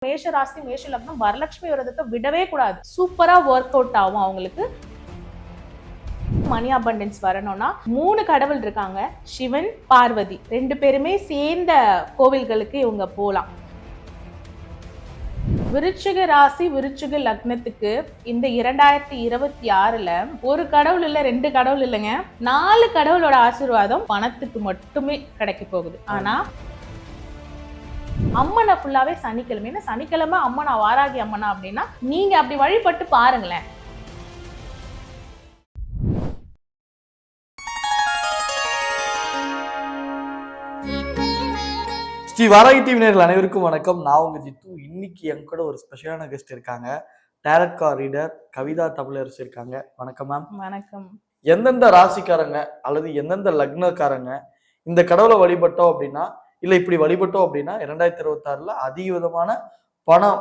மேஷ ராசி மேஷ லக்னம் வரலட்சுமி விரதத்தை விடவே கூடாது. சூப்பரா ஒர்க் அவுட் ஆகும் அவங்களுக்கு. மணி அபண்டன்ஸ் வரணும்னா 3 கடவுள் இருக்காங்க, சிவன் பார்வதி, 2 பேருமே சேர்ந்த கோவில்களுக்கு இவங்க போலாம். விருச்சிக ராசி விருச்சிக லக்னத்துக்கு இந்த 2026ல ஒரு கடவுள் இல்ல, 2 கடவுள் இல்லைங்க, 4 கடவுளோட ஆசீர்வாதம் பணத்துக்கு மட்டுமே கிடைக்க போகுது. ஆனா அம்மனை ஃபுல்லாவே சனிக்கிழமை, சனிக்கிழமை அம்மனா வாராகி அம்மனா அப்படின்னா நீங்க அப்படி வழிபட்டு பாருங்களேன். ஸ்ரீ வாராகி டிவி நேயர்கள் அனைவருக்கும் வணக்கம். நான் உங்க ஜித்து. இன்னைக்கு என் கூட ஒரு ஸ்பெஷலான கெஸ்ட் இருக்காங்க. Tarot card reader Kavitha Tamilarasu இருக்காங்க. வணக்கம் மேம். வணக்கம். எந்தெந்த ராசிக்காரங்க அல்லது எந்தெந்த லக்னக்காரங்க இந்த கடவுளை வழிபட்டோம் அப்படின்னா, இல்லை இப்படி வழிபட்டோம் அப்படின்னா 2026ல அதிக விதமான பணம்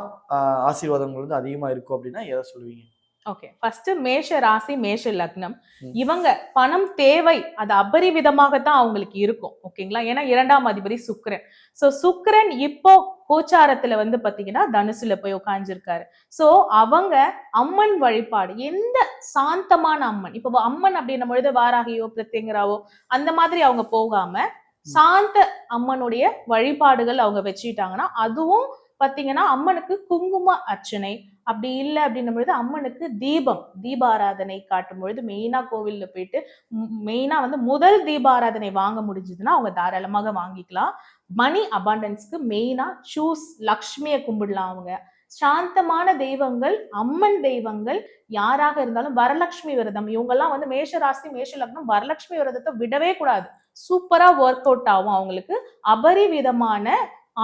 ஆசீர்வாதங்கள் வந்து அதிகமா இருக்கும் அப்படின்னா எதை சொல்லுவீங்க? ஓகே, ஃபர்ஸ்ட் மேஷ ராசி மேஷ லக்னம், இவங்க பணம் தேவை அது அபரிவிதமாகத்தான் அவங்களுக்கு இருக்கும். ஓகேங்களா? ஏன்னா 2ஆம் அதிபதி சுக்கிரன். சோ சுக்கிரன் இப்போ கோச்சாரத்துல வந்து பாத்தீங்கன்னா தனுசுல போய் உட்கார்ந்துருக்காரு. சோ அவங்க அம்மன் வழிபாடு, எந்த சாந்தமான அம்மன், இப்போ அம்மன் அப்படின்னும் பொழுது வாராகியோ பிரத்யங்கராவோ அந்த மாதிரி அவங்க போகாம சாந்த அம்மனுடைய வழிபாடுகள் அவங்க வச்சுட்டாங்கன்னா, அதுவும் பாத்தீங்கன்னா அம்மனுக்கு குங்கும அர்ச்சனை, அப்படி இல்லை அப்படின்னும் பொழுது அம்மனுக்கு தீபாராதனை காட்டும் பொழுது மெயினா கோவில்ல போயிட்டு மெயினா வந்து முதல் தீபாராதனை வாங்க முடிஞ்சதுன்னா அவங்க தாராளமாக வாங்கிக்கலாம். மணி அபாண்டன்ஸ்க்கு மெயினா சூஸ் லக்ஷ்மியை கும்பிடலாம். அவங்க சாந்தமான தெய்வங்கள், அம்மன் தெய்வங்கள் யாராக இருந்தாலும் வரலட்சுமி விரதம், இவங்கெல்லாம் வந்து மேஷ ராசி மேஷ லக்னம் வரலட்சுமி விரதத்தை விடவே கூடாது. சூப்பரா ஒர்க் அவுட் ஆகும் அவங்களுக்கு. அபரிவிதமான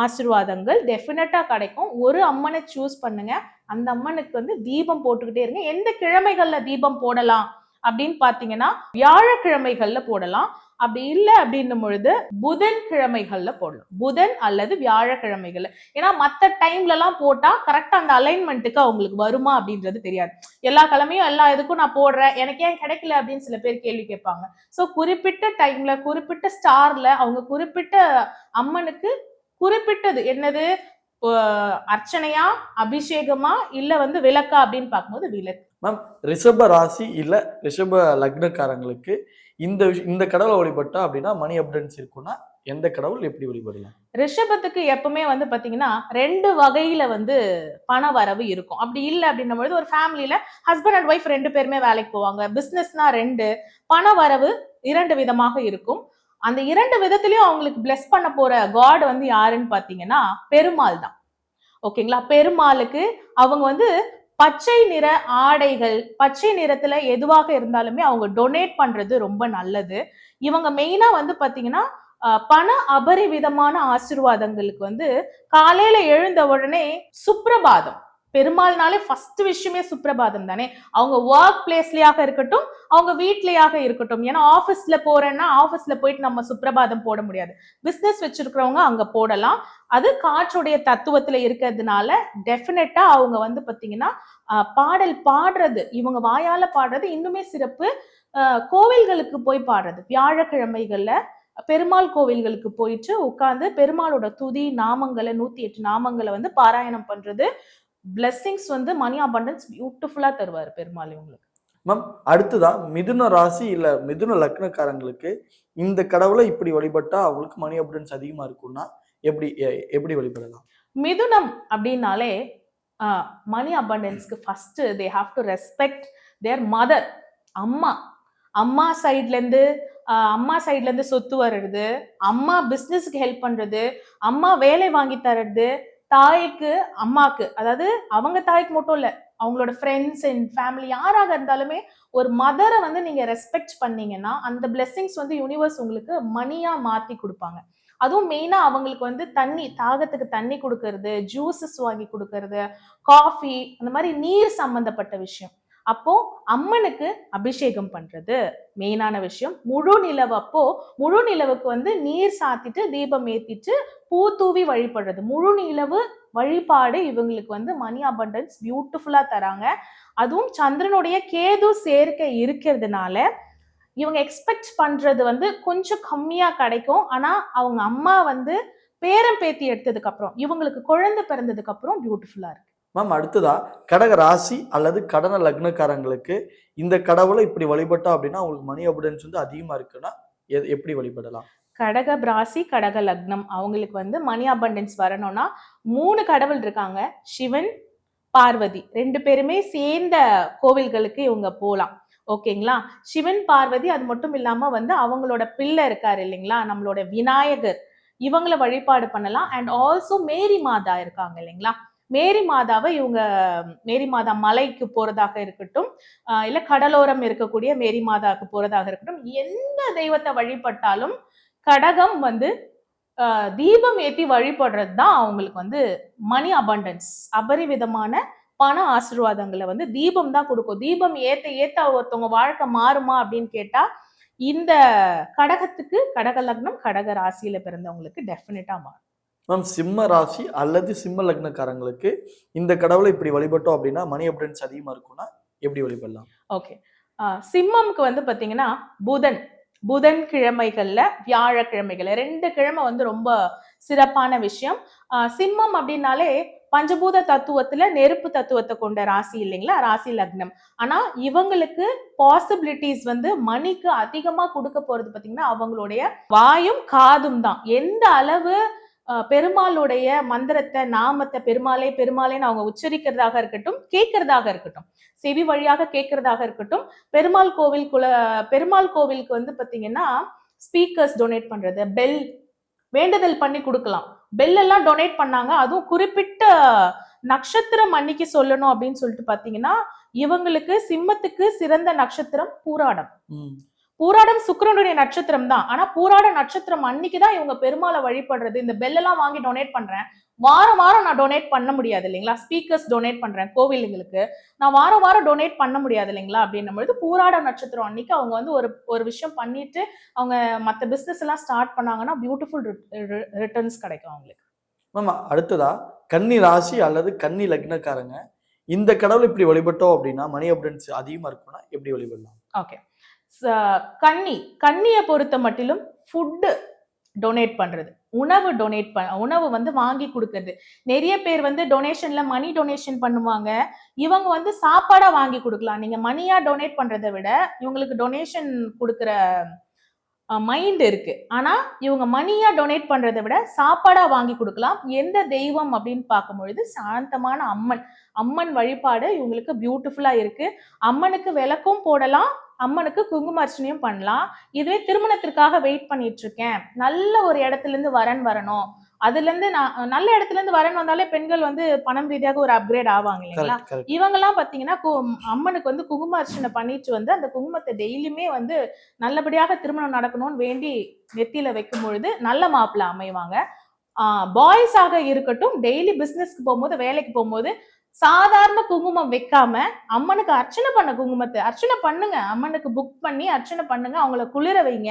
ஆசீர்வாதங்கள் டெஃபினட்டா கிடைக்கும். ஒரு அம்மனை சூஸ் பண்ணுங்க, அந்த அம்மனுக்கு வந்து தீபம் போட்டுக்கிட்டே இருங்க. எந்த கிழமைகள்ல தீபம் போடலாம் அப்படின்னு பாத்தீங்கன்னா வியாழக்கிழமைகள்ல போடலாம். அப்படி இல்லை அப்படின்னும் பொழுது புதன் கிழமைகள்ல போடலாம், புதன் அல்லது வியாழக்கிழமைகள்ல. ஏன்னா மற்ற டைம்ல எல்லாம் போட்டா கரெக்டா அந்த அலைன்மெண்ட்டுக்கு அவங்களுக்கு வருமா அப்படின்றது தெரியாது. எல்லா கிழமையும் எல்லா இதுக்கும் நான் போடுறேன், எனக்கு ஏன் கிடைக்கல அப்படின்னு சில பேர் கேள்வி கேட்பாங்க. சோ குறிப்பிட்ட டைம்ல குறிப்பிட்ட ஸ்டார்ல அவங்க குறிப்பிட்ட அம்மனுக்கு குறிப்பிட்டது என்னது, அர்ச்சனையா அபிஷேகமா இல்ல வந்து விளக்கா அப்படின்னு பார்க்கும்போது விளக்கு. மேம், ரிஷப ராசி இல்ல ரிஷப லக்னக்காரங்களுக்கு இந்த கடவுளை வழிபட்டா அப்படின்னா மணி அப்டன்ஸ் இருக்குன்னா எந்த கடவுள் எப்படி வழிபடலாம்? ரிஷபத்துக்கு எப்பவுமே வந்து பாத்தீங்கன்னா 2 வகையில வந்து பண வரவு இருக்கும். அப்படி இல்லை அப்படின்னும் பொழுது ஒரு ஃபேமிலியில ஹஸ்பண்ட் அண்ட் ஒய்ஃப் 2 பேருமே வேலைக்கு போவாங்க, பிசினஸ்னா 2, பண வரவு 2 விதமாக இருக்கும். அந்த 2 விதத்திலயும் அவங்களுக்கு பிளஸ் பண்ண போற காட் வந்து யாருன்னு பாத்தீங்கன்னா பெருமாள் தான். ஓகேங்களா? பெருமாளுக்கு அவங்க வந்து பச்சை நிற ஆடைகள், பச்சை நிறத்துல எதுவாக இருந்தாலுமே அவங்க டொனேட் பண்றது ரொம்ப நல்லது. இவங்க மெயினா வந்து பாத்தீங்கன்னா பண அபரிவிதமான ஆசீர்வாதங்களுக்கு வந்து காலையில எழுந்த உடனே சுப்ரபாதம், பெருமாள்னாலே ஃபர்ஸ்ட் விஷயமே சுப்ரபாதம் தானே. அவங்க ஒர்க் பிளேஸ்லயாக இருக்கட்டும், அவங்க வீட்லயாக இருக்கட்டும். ஏன்னா ஆபீஸ்ல போறேன்னா ஆபீஸ்ல போயிட்டு நம்ம சுப்ரபாதம் போட முடியாது. பிசினஸ் வச்சிருக்கிறவங்க அங்க போடலாம். அது காற்றுடைய தத்துவத்துல இருக்கிறதுனால டெஃபினட்டா அவங்க வந்து பாத்தீங்கன்னா பாடல் பாடுறது, இவங்க வாயால பாடுறது இன்னுமே சிறப்பு. கோவில்களுக்கு போய் பாடுறது, வியாழக்கிழமைகள்ல பெருமாள் கோவில்களுக்கு போயிட்டு உட்கார்ந்து பெருமாளோட துதி நாமங்களை 108 நாமங்களை வந்து பாராயணம் பண்றது, பிளெஸிங்ஸ் வந்து மணி அபண்டன்ஸ் பியூட்டிஃபுல்லா தருவாரு பெருமாள் இவங்களுக்கு. மேம், அடுத்துதான் மிதுன ராசி இல்ல மிதுன லக்னக்காரங்களுக்கு இந்த கடவுளை இப்படி வழிபட்டா அவங்களுக்கு மணி அபண்டன்ஸ் அதிகமா இருக்கும்னா எப்படி வழிபடலாம்? மிதுனம் அப்படின்னாலே மணி அபண்டன்ஸ்க்கு first they have to respect their mother. அம்மா சைட்ல இருந்து சொத்து வர்றது, அம்மா பிசினஸ்க்கு ஹெல்ப் பண்றது, அம்மா வேலை வாங்கி தர்றது, தாய்க்கு அம்மாக்கு, அதாவது அவங்க தாய்க்கு மட்டும் இல்ல, அவங்களோட ஃப்ரெண்ட்ஸ் அண்ட் ஃபேமிலி யாராக இருந்தாலுமே ஒரு மதரை வந்து நீங்க ரெஸ்பெக்ட் பண்ணீங்கன்னா அந்த பிளெஸிங்ஸ் வந்து யூனிவர்ஸ் உங்களுக்கு மணியா மாத்தி கொடுப்பாங்க. அதுவும் மெயினா அவங்களுக்கு வந்து தாகத்துக்கு தண்ணி கொடுக்கறது, ஜூசஸ் வாங்கி கொடுக்கறது, காஃபி, அந்த மாதிரி நீர் சம்பந்தப்பட்ட விஷயம். அப்போ அம்மனுக்கு அபிஷேகம் பண்றது மெயினான விஷயம். முழு நிலவுக்கு வந்து நீர் சாத்திட்டு தீபம் ஏத்திட்டு பூ தூவி வழிபடுறது, முழு நிலவு வழிபாடு இவங்களுக்கு வந்து மணி அபண்டன்ஸ் பியூட்டிஃபுல்லா தராங்க. அதுவும் சந்திரனுடைய கேது சேர்க்கை இருக்கிறதுனால இவங்க எக்ஸ்பெக்ட் பண்றது வந்து கொஞ்சம் கம்மியா கிடைக்கும். ஆனா அவங்க அம்மா வந்து பேரம் பேத்தி எடுத்ததுக்கு அப்புறம், இவங்களுக்கு குழந்தை பிறந்ததுக்கு அப்புறம் பியூட்டிஃபுல்லா இருக்கு. மேம் அடுத்ததா கடக ராசி அல்லது கடன லக்னக்காரங்களுக்கு இந்த கடவுளை இப்படி வழிபட்டா அப்படின்னா அவங்களுக்கு மணி அபுடன்ஸ் வந்து அதிகமா இருக்குன்னா எப்படி வழிபடலாம்? கடக ராசி, கடக லக்னம் அவங்களுக்கு வந்து மணி அபண்டன்ஸ் வரணும்னா 3 கடவுள் இருக்காங்க. சிவன், பார்வதி 2 பேருமே சேர்ந்த கோவில்களுக்கு இவங்க போலாம். ஓகேங்களா? சிவன், பார்வதி அது மட்டும் இல்லாம வந்து அவங்களோட பிள்ளை இருக்காரு இல்லைங்களா? நம்மளோட விநாயகர் இவங்கள வழிபாடு பண்ணலாம். அண்ட் ஆல்சோ மேரி மாதா இருக்காங்க இல்லைங்களா? மேரி மாதாவை இவங்க மேரி மாதா மலைக்கு போறதாக இருக்கட்டும், இல்ல கடலோரம் இருக்கக்கூடிய மேரி மாதாவுக்கு போறதாக இருக்கட்டும், எந்த தெய்வத்தை வழிபட்டாலும் கடகம் வந்து தீபம் ஏற்றி வழிபடுறது தான் அவங்களுக்கு வந்து மணி அபண்டன்ஸ், அபரிவிதமான பண ஆசீர்வாதங்களை வந்து தீபம் தான் கொடுக்கும். தீபம் ஏத்த ஏத்த ஒருத்தவங்க வாழ்க்கை மாறுமா அப்படின்னு கேட்டா, இந்த கடகத்துக்கு, கடக லக்னம் கடக ராசியில பிறந்தவங்களுக்கு டெஃபினட்டா மாறும். மேம் சிம்ம ராசி அல்லது சிம்ம லக்னக்காரங்களுக்கு இந்த கடவுளை இப்படி வழிபட்டோம் அப்படின்னா மணி அபண்டன்ஸ் அதிகமா இருக்கும்னா எப்படி வழிபடலாம்? ஓகே. சிம்மம்க்கு வந்து பாத்தீங்கன்னா புதன் கிழமைகள்ல, வியாழக்கிழமைகள்ல 2 கிழமை வந்து ரொம்ப சிறப்பான விஷயம். சிம்மம் அப்படின்னாலே பஞ்சபூத தத்துவத்துல நெருப்பு தத்துவத்தை கொண்ட ராசி இல்லைங்களா? ராசி லக்னம். ஆனா இவங்களுக்கு பாசிபிலிட்டிஸ் வந்து மணிக்கு அதிகமா கொடுக்க போறது பாத்தீங்கன்னா அவங்களுடைய வாயும் காதும் தான். எந்த அளவு பெருமாளுடைய மந்திரத்தை, நாமத்தை பெருமாளே பெருமாளேன்னு அவங்க உச்சரிக்கிறதாக இருக்கட்டும், கேட்கறதாக இருக்கட்டும், செவி வழியாக கேட்கறதாக இருக்கட்டும், பெருமாள் கோவிலுக்கு வந்து பாத்தீங்கன்னா ஸ்பீக்கர்ஸ் டொனேட் பண்றது, பெல் வேண்டுதல் பண்ணி கொடுக்கலாம். பெல் எல்லாம் டொனேட் பண்ணாங்க. அதுவும் குறிப்பிட்ட நட்சத்திரம் அன்னைக்கு சொல்லணும் அப்படின்னு சொல்லிட்டு பாத்தீங்கன்னா இவங்களுக்கு சிம்மத்துக்கு சிறந்த நட்சத்திரம் பூராடம். பூராடம் சுக்கிரனுடைய நட்சத்திரம் தான். ஆனா பூராட நட்சத்திரம் அன்னைக்குதான் இவங்க பெருமாளை வழிபடுறது. இந்த பெல் எல்லாம் வாங்கி டொனேட் பண்றேன், வாரம் வாரம் நான் டொனேட் பண்ண முடியாது இல்லைங்களா? ஸ்பீக்கர்ஸ் டொனேட் பண்றேன் கோவிலுங்களுக்கு, நான் வாரம் வாரம் டொனேட் பண்ண முடியாது இல்லைங்களா? அப்படின்னும் பொழுது பூராட நட்சத்திரம் அன்னைக்கு அவங்க வந்து ஒரு விஷயம் பண்ணிட்டு அவங்க மத்த பிசினஸ் எல்லாம் ஸ்டார்ட் பண்ணாங்கன்னா பியூட்டிஃபுல் ரிட்டர்ன்ஸ் கிடைக்கும் அவங்களுக்கு. ஆமா. அடுத்ததா கன்னி ராசி அல்லது கன்னி லக்னக்காரங்க இந்த கடவுளை இப்படி வழிபட்டோம் அப்படின்னா மணி அபண்டன்ஸ் அதிகமா இருக்கும்னா எப்படி வழிபடலாம்? ஓகே. கன்னியை பொறுத்த மட்டிலும் ஃபுட்டு டொனேட் பண்றது, உணவு வந்து வாங்கி கொடுக்கறது. நிறைய பேர் வந்து டொனேஷன்ல மணி டொனேஷன் பண்ணுவாங்க. இவங்க வந்து சாப்பாடா வாங்கி கொடுக்கலாம். நீங்க மணியா டொனேட் பண்றதை விட இவங்களுக்கு டொனேஷன் கொடுக்குற மைண்ட் இருக்கு. ஆனா இவங்க மணியா டொனேட் பண்றதை விட சாப்பாடா வாங்கி கொடுக்கலாம். எந்த தெய்வம் அப்படின்னு பார்க்கும் பொழுது சாந்தமான அம்மன் வழிபாடு இவங்களுக்கு பியூட்டிஃபுல்லா இருக்கு. அம்மனுக்கு விளக்கும் போடலாம், அம்மனுக்கு குங்கும அர்ச்சனையும் பண்ணலாம். இதுவே திருமணத்திற்காக வெயிட் பண்ணிட்டு இருக்கேன், நல்ல ஒரு இடத்துல இருந்து வரன் வரணும், அதுல இருந்து நான் நல்ல இடத்துல இருந்து வரன் வந்தாலே பெண்கள் வந்து பணம் ரீதியாக ஒரு அப்கிரேட் ஆவாங்க இல்லைங்களா? இவங்க எல்லாம் பாத்தீங்கன்னா அம்மனுக்கு வந்து குங்கும அர்ச்சனை பண்ணிட்டு வந்து அந்த குங்குமத்தை டெய்லியுமே வந்து நல்லபடியாக திருமணம் நடக்கணும்னு வேண்டி நெத்தியில வைக்கும் பொழுது நல்ல மாப்பிள்ள அமைவாங்க. பாய்ஸ் ஆக இருக்கட்டும், டெய்லி பிசினஸ்க்கு போகும்போது, வேலைக்கு போகும்போது சாதாரண குங்குமம் வைக்காம அம்மனுக்கு அர்ச்சனை பண்ண குங்குமத்தை அர்ச்சனை பண்ணுங்க. அம்மனுக்கு புக் பண்ணி அர்ச்சனை பண்ணுங்க, அவங்கள குளிர வைங்க.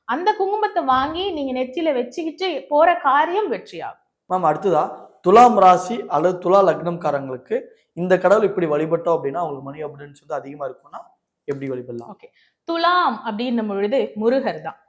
அந்த குங்குமத்தை வாங்கி நீங்க நெத்தியில வச்சுக்கிட்டு போற காரியம் வெற்றியாகும். மேம் அடுத்ததா துலாம் ராசி அல்லது துலா லக்னம்காரங்களுக்கு இந்த கடவுள் இப்படி வழிபட்டோம் அப்படின்னா அவங்களுக்கு மணி அபண்டன்ஸ் வந்து அதிகமா இருக்கும்னா எப்படி வழிபடலாம்? ஓகே. துலாம் அப்படின்னும் பொழுது முருகர் தான்.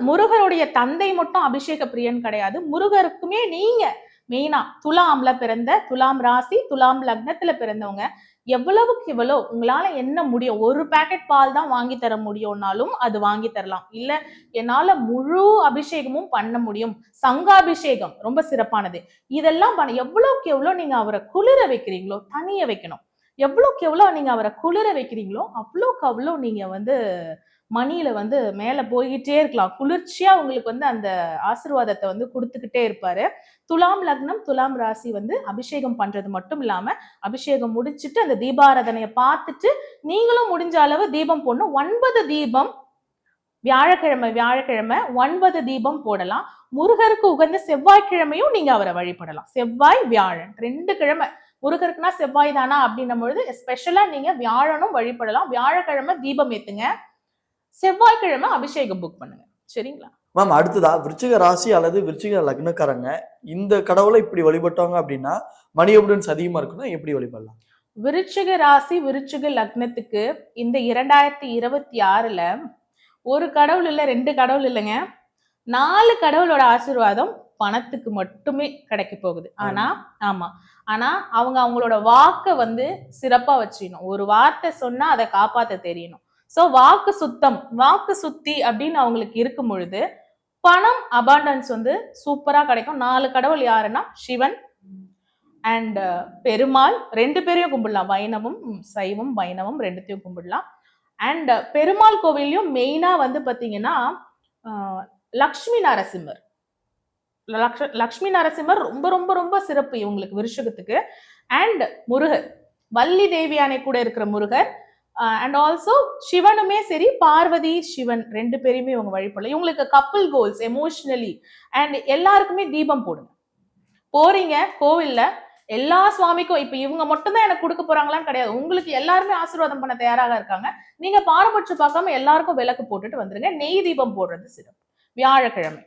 முருகருடைய தந்தை மட்டும் அபிஷேக பிரியன் கிடையாது. முருகருக்குமே நீங்க மெயினா துலாம்ல பிறந்த, துலாம் ராசி துலாம் லக்னத்துல பிறந்தவங்க எவ்வளவுக்கு எவ்வளவு உங்களால என்ன முடியும், ஒரு பேக்கெட் பால் தான் வாங்கி தர முடியும்னாலும் அது வாங்கி தரலாம். இல்ல என்னால முழு அபிஷேகமும் பண்ண முடியும், சங்காபிஷேகம் ரொம்ப சிறப்பானது, இதெல்லாம் பண்ண எவ்வளவுக்கு எவ்வளவு நீங்க அவரை குளிர வைக்கிறீங்களோ, தனிய வைக்கணும், எவ்வளவுக்கு எவ்வளவு நீங்க அவரை குளிர வைக்கிறீங்களோ அவ்வளவுக்கு அவ்வளவு நீங்க வந்து மணியில வந்து மேல போய்கிட்டே இருக்கலாம். குளிர்ச்சியா உங்களுக்கு வந்து அந்த ஆசீர்வாதத்தை வந்து கொடுத்துக்கிட்டே இருப்பாரு. துலாம் லக்னம் துலாம் ராசி வந்து அபிஷேகம் பண்றது மட்டும் இல்லாம அபிஷேகம் முடிச்சுட்டு அந்த தீபாராதனையை பார்த்துட்டு நீங்களும் முடிஞ்ச அளவு தீபம் போடணும். 9 தீபம் வியாழக்கிழமை 9 தீபம் போடலாம். முருகருக்கு உகந்த செவ்வாய்க்கிழமையும் நீங்க அவரை வழிபடலாம். செவ்வாய் வியாழன் 2 கிழமை முருகருக்குன்னா செவ்வாய் தானா அப்படின்னும் பொழுது ஸ்பெஷலா நீங்க வியாழனும் வழிபடலாம். வியாழக்கிழமை தீபம் ஏத்துங்க, செவ்வாய்க்கிழமை அபிஷேகம் புக் பண்ணுங்க. சரிங்களா மேம்? அடுத்ததா விருச்சிக ராசி அல்லது விருச்சிக லக்னக்காரங்க இந்த கடவுளை இப்படி வழிபட்டாங்க அப்படின்னா மணி அபண்டன்ஸ் அதிகமா இருக்குன்னா எப்படி வழிபடலாம்? விருச்சிக ராசி விருச்சிக லக்னத்துக்கு இந்த 2026ல ஒரு கடவுள் இல்ல, 2 கடவுள் இல்லைங்க, 4 கடவுளோட ஆசீர்வாதம் பணத்துக்கு மட்டுமே கிடைக்க போகுது. ஆனா ஆமா, ஆனா அவங்க அவங்களோட வாக்க வந்து சிறப்பா வச்சுக்கணும். ஒரு வார்த்தை சொன்னா அதை காப்பாத்த தெரியணும். சோ வாக்கு சுத்தம், வாக்கு சுத்தி அப்படின்னு அவங்களுக்கு இருக்கும் பொழுது பணம் அபாண்டன்ஸ் வந்து சூப்பரா கிடைக்கும். 4 கடவுள் யாருன்னா சிவன் அண்ட் பெருமாள், 2 பேரையும் கும்பிடலாம். வைணவம், சைவம், வைணவம் 2த்தையும் கும்பிடலாம். அண்ட் பெருமாள் கோவிலையும் மெயினா வந்து பாத்தீங்கன்னா லக்ஷ்மி நரசிம்மர். லக்ஷ்மி நரசிம்மர் ரொம்ப ரொம்ப ரொம்ப சிறப்பு இவங்களுக்கு விருஷகத்துக்கு. அண்ட் முருகர், வள்ளி தேவியானை கூட இருக்கிற முருகர். அண்ட் ஆல்சோ சிவனுமே சரி, பார்வதி சிவன் 2 பேரையுமே இவங்க வழிபடலாம். இவங்களுக்கு கப்பிள் கோல்ஸ் எமோஷனலி. அண்ட் எல்லாருக்குமே தீபம் போடுங்க. போறீங்க கோவில்ல, எல்லா சுவாமிக்கும் இப்ப இவங்க மட்டும் தான் எனக்கு கொடுக்க போறாங்களான்னு கிடையாது. உங்களுக்கு எல்லாருமே ஆசீர்வாதம் பண்ண தயாராக இருக்காங்க. நீங்க பாரபட்சம் பார்க்காம எல்லாருக்கும் விளக்கு போட்டுட்டு வந்துருங்க. நெய் தீபம் போடுறது சிறப்பு. வியாழக்கிழமை.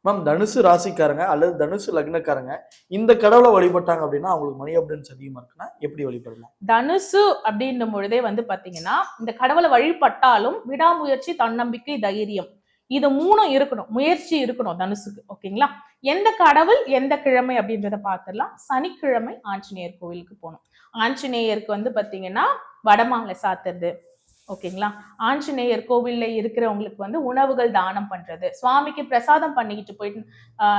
மேம், தனுசு ராசிக்காரங்க அல்லது தனுசு லக்னக்காரங்க இந்த கடவுளை வழிபட்டாங்க அப்படின்னா அவங்களுக்கு மணி அப்டன்ஸ் அதிகமா இருக்குன்னா எப்படி வழிபடலாம்? தனுசு அப்படின்னும் பொழுதே வந்து பாத்தீங்கன்னா இந்த கடவுளை வழிபட்டாலும் விடாமுயற்சி, தன்னம்பிக்கை, தைரியம், இது 3 இருக்கணும். முயற்சி இருக்கணும் தனுசுக்கு. ஓகேங்களா? எந்த கடவுள் எந்த கிழமை அப்படின்றத பார்த்துடலாம். சனிக்கிழமை ஆஞ்சநேயர் கோவிலுக்கு போகணும். ஆஞ்சநேயருக்கு வந்து பாத்தீங்கன்னா வடமாலை சாத்துறது. ஓகேங்களா? ஆஞ்சநேயர் கோவில்ல இருக்கிறவங்களுக்கு வந்து உணவுகள் தானம் பண்றது, சுவாமிக்கு பிரசாதம் பண்ணிக்கிட்டு போயிட்டு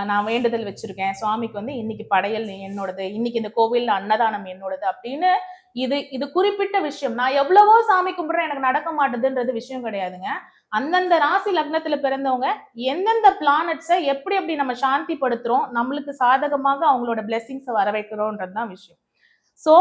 நான் வேண்டுதல் வச்சிருக்கேன், சுவாமிக்கு வந்து இன்னைக்கு படையல் என்னோடது, இன்னைக்கு இந்த கோவில்ல அன்னதானம் என்னோடது அப்படின்னு இது குறிப்பிட்ட விஷயம். நான் எவ்வளவோ சாமி கும்பிடுறேன் எனக்கு நடக்க மாட்டேதுன்றது விஷயம் கிடையாதுங்க. அந்தந்த ராசி லக்னத்துல பிறந்தவங்க எந்தெந்த பிளானட்ஸை எப்படி எப்படி நம்ம சாந்தி படுத்துறோம், நம்மளுக்கு சாதகமாக அவங்களோட பிளெஸிங்ஸை வர வைக்கிறோன்றதுதான் விஷயம். சோ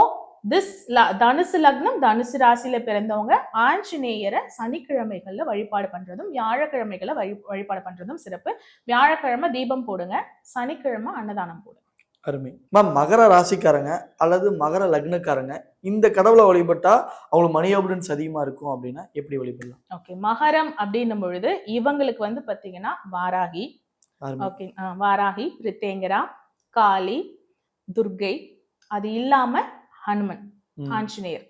தனுசு லக்னம், தனுசு ராசியில பிறந்தவங்க ஆஞ்சநேயரை சனிக்கிழமைகள்ல வழிபாடு பண்றதும் வியாழக்கிழமைகளை வழிபாடு பண்றதும் சிறப்பு. வியாழக்கிழமை தீபம் போடுங்க, சனிக்கிழமை அன்னதானம் போடுங்க. அருமை மேம். மகர ராசிக்காரங்க அல்லது மகர லக்னக்காரங்க இந்த கடவுளை வழிபட்டா அவங்களுக்கு மணி அப்டன்ஸ் அதிகமா இருக்கும் அப்படின்னா எப்படி வழிபடலாம்? ஓகே, மகரம் அப்படின்னும் பொழுது இவங்களுக்கு வந்து பாத்தீங்கன்னா வாராகி, ஓகே, வாராகி, பிரித்தேங்கரா, காளி, துர்கை, அது இல்லாம ஹனுமன், ஆஞ்சநேயர்,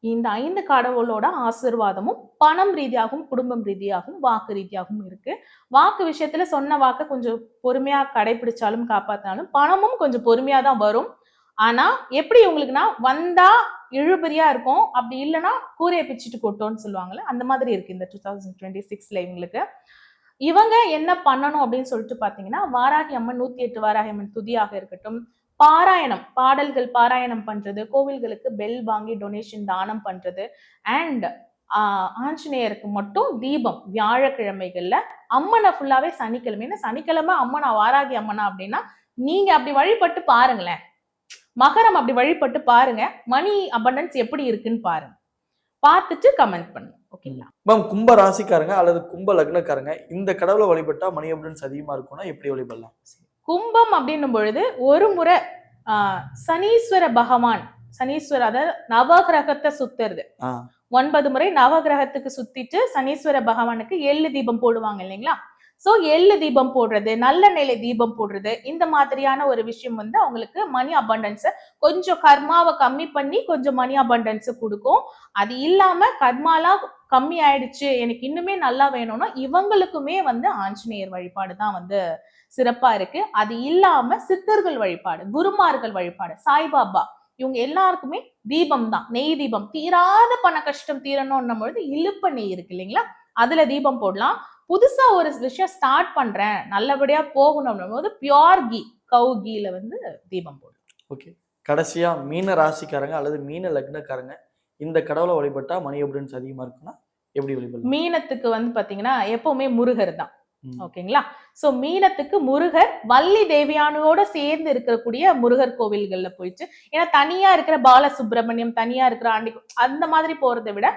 இந்த 5 கடவுளோட ஆசீர்வாதமும் பணம் ரீதியாகவும் குடும்பம் ரீதியாகவும் வாக்கு ரீதியாகவும் இருக்கு. வாக்கு விஷயத்துல சொன்ன வாக்க கொஞ்சம் பொறுமையா கடைபிடிச்சாலும் காப்பாத்தினாலும் பணமும் கொஞ்சம் பொறுமையா தான் வரும். ஆனா எப்படி உங்களுக்குன்னா வந்தா இழுபறியா இருக்கும், அப்படி இல்லைன்னா கூரையை பிச்சுட்டு கொட்டோன்னு சொல்லுவாங்கல்ல, அந்த மாதிரி இருக்கு இந்த 2026ல இவங்களுக்கு. இவங்க என்ன பண்ணணும் அப்படின்னு சொல்லிட்டு பாத்தீங்கன்னா வாராகி அம்மன் 108 வாராகி அம்மன் துதியாக இருக்கட்டும், பாராயணம், பாடல்கள் பாராயணம் பண்றது, கோவில்களுக்கு பெல் வாங்கி டொனேஷன் தானம் பண்றது, அண்ட் ஆஞ்சநேயருக்கு மட்டும் தீபம் வியாழக்கிழமைகள்ல, அம்மனை ஃபுல்லாவே சனிக்கிழமை. சனிக்கிழமை அம்மனா வாராகி அம்மனா அப்படின்னா நீங்க அப்படி வழிபட்டு பாருங்களேன். மகரம் அப்படி வழிபட்டு பாருங்க, மணி அபண்டன்ஸ் எப்படி இருக்குன்னு பாருங்க, பார்த்துட்டு கமெண்ட் பண்ணுங்க. ஓகேங்களா மேம்? கும்ப ராசிக்காரங்க அல்லது கும்ப லக்னக்காரங்க இந்த கடவுளை வழிபட்டா மணி அப்டன்ஸ் அதிகமா இருக்கும்னா எப்படி வழிபடலாம்? கும்பம் அப்படின்னும் பொழுது ஒரு முறை சனீஸ்வர பகவான், சனீஸ்வர அதாவது நவகிரகத்தை சுத்துறது, 9 முறை நவகிரகத்துக்கு சுத்திட்டு சனீஸ்வர பகவானுக்கு எள்ளு தீபம் போடுவாங்க இல்லைங்களா? சோ எள்ளு தீபம் போடுறது, நல்ல நிலை தீபம் போடுறது, இந்த மாதிரியான ஒரு விஷயம் வந்து அவங்களுக்கு மணி அபண்டன்ஸ், கொஞ்சம் கர்மாவை கம்மி பண்ணி கொஞ்சம் மணி அபண்டன்ஸ் கொடுக்கும். அது இல்லாம கர்மாலாம் கம்மி ஆயிடுச்சு, எனக்கு இன்னுமே நல்லா வேணும்னா இவங்களுக்குமே வந்து ஆஞ்சநேயர் வழிபாடு தான் வந்து சிறப்பா இருக்கு. அது இல்லாம சித்தர்கள் வழிபாடு, குருமார்கள் வழிபாடு, சாய்பாபா, இவங்க எல்லாருக்குமே தீபம் தான், நெய் தீபம். தீராத பண கஷ்டம் தீரணும்னும் பொழுது இழுப்ப நெய் இருக்கு இல்லைங்களா, அதுல தீபம் போடலாம். புதுசா ஒரு விஷயம் ஸ்டார்ட் பண்றேன், நல்லபடியா போகணும் போது பியோர் கீ, கவு கீல வந்து தீபம் போடலாம். ஓகே, கடைசியா மீன ராசிக்காரங்க அல்லது மீன லக்னக்காரங்க இந்த கடவுளை வழிபட்டா மணி அப்டன்ஸ் அதிகமா இருக்குன்னா எப்படி வழிபடலாம்? மீனத்துக்கு வந்து பாத்தீங்கன்னா எப்பவுமே முருகர் தான். ஓகேங்களா? சோ மீனத்துக்கு முருகர், வள்ளி தேவியானோட சேர்ந்து இருக்கக்கூடிய முருகர் கோவில்கள்ல போயிட்டு, ஏன்னா தனியா இருக்கிற பாலசுப்ரமணியம், தனியா இருக்கிற ஆண்டி அந்த மாதிரி போறதை விட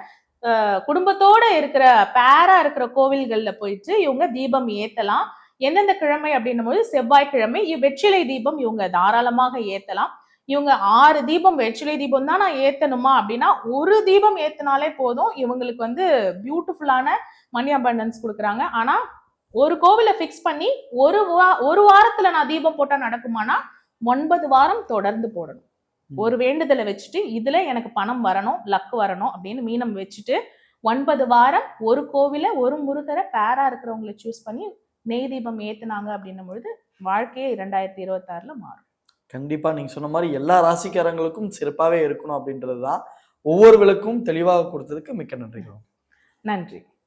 குடும்பத்தோட இருக்கிற பேரா இருக்கிற கோவில்கள்ல போயிட்டு இவங்க தீபம் ஏத்தலாம். எந்தெந்த கிழமை அப்படின்னும் போது செவ்வாய்க்கிழமை வெற்றிலை தீபம் இவங்க தாராளமாக ஏத்தலாம். இவங்க 6 தீபம் வெற்றிலை தீபம் தான் நான் ஏத்தணுமா அப்படின்னா ஒரு தீபம் ஏத்தினாலே போதும், இவங்களுக்கு வந்து பியூட்டிஃபுல்லான மணி அபண்டன்ஸ் கொடுக்குறாங்க. ஆனா ஒரு கோவிலை பிக்ஸ் பண்ணி ஒரு வாரத்துல நான் தீபம் போட்டா நடக்குமானா 9 வாரம் தொடர்ந்து போடணும். ஒரு வேண்டுதலை வச்சுட்டு இதுல எனக்கு பணம் வரணும், லக்கு வரணும் அப்படின்னு மீனம் வச்சுட்டு 9 வாரம் ஒரு கோவில ஒரு முருகரை பேரா இருக்கிறவங்களை சூஸ் பண்ணி நெய் தீபம் ஏத்துனாங்க அப்படின்னும் பொழுது வாழ்க்கையே 2026ல மாறும். கண்டிப்பா நீங்க சொன்ன மாதிரி எல்லா ராசிக்காரங்களுக்கும் சிறப்பாவே இருக்கணும் அப்படின்றதுதான் ஒவ்வொரு விளக்கும் தெளிவாக கொடுத்ததுக்கு மிக்க நன்றிகள். நன்றி.